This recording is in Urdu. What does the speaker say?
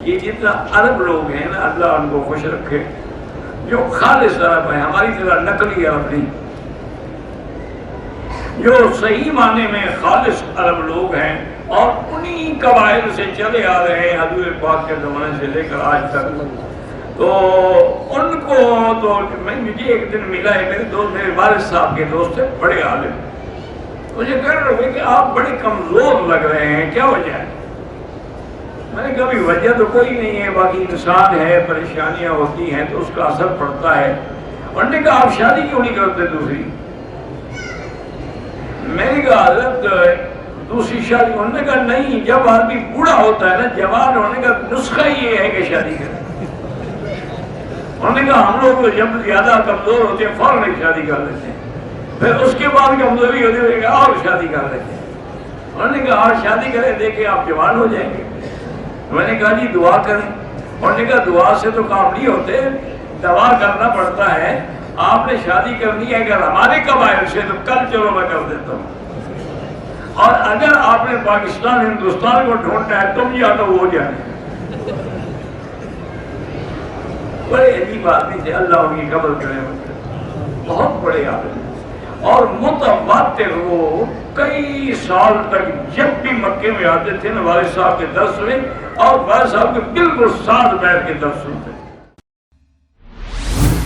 یہ جتنا عرب لوگ ہیں نا اللہ ان کو خوش رکھے، جو خالص عرب ہیں، ہماری طرح نقلی عرب نہیں، جو صحیح معنی میں خالص عرب لوگ ہیں اور انہی قبائل سے چلے آ رہے ہیں حضور پاک کے زمانے سے لے کر آج تک، تو ان کو تو مجھے ایک دن ملا ہے میرے دوست، میرے والد صاحب کے دوست تھے، بڑے عالم، مجھے کہہ رہے ہیں کہ آپ بڑے کمزور لگ رہے ہیں، کیا وجہ ہے؟ میں نے کہا بھی وجہ تو کوئی نہیں ہے، باقی انسان ہے، پریشانیاں ہوتی ہیں تو اس کا اثر پڑتا ہے۔ انہوں نے کہا آپ شادی کیوں نہیں کرتے دوسری؟ میں نے کہا حضرت دوسری شادی، انہوں نے کہا نہیں، جب آدمی بوڑھا ہوتا ہے نا جوان ہونے کا نسخہ یہ ہے کہ شادی کرے۔ انہوں نے کہا ہم لوگ جب زیادہ کمزور ہوتے ہیں فوراً ایک شادی کر لیتے ہیں، پھر اس کے بعد کمزوری ہوتی ہے اور شادی کر لیتے ہیں۔ انہوں نے کہا اور شادی کریں دیکھیں آپ جوان ہو جائیں گے۔ میں نے کہا جی دعا کریں۔ انہوں نے کہا دعا سے تو کام نہیں ہوتے، دعا کرنا پڑتا ہے۔ آپ نے شادی کرنی ہے اگر ہمارے قبائل سے تو کل چلو میں کر دیتا ہوں، اور اگر آپ نے پاکستان ہندوستان کو ڈھونڈنا ہے تم یا تو وہ جانے۔ بڑے عجیب آدمی تھے، اللہ ان کی قبر کرے، بہت بڑے آدمی، اور متواتر وہ کئی سال تک جب بھی مکے میں آتے تھے نا والد صاحب کے درس میں، اور والد صاحب کے بالکل ساتھ بیٹھ کے درس سنتے۔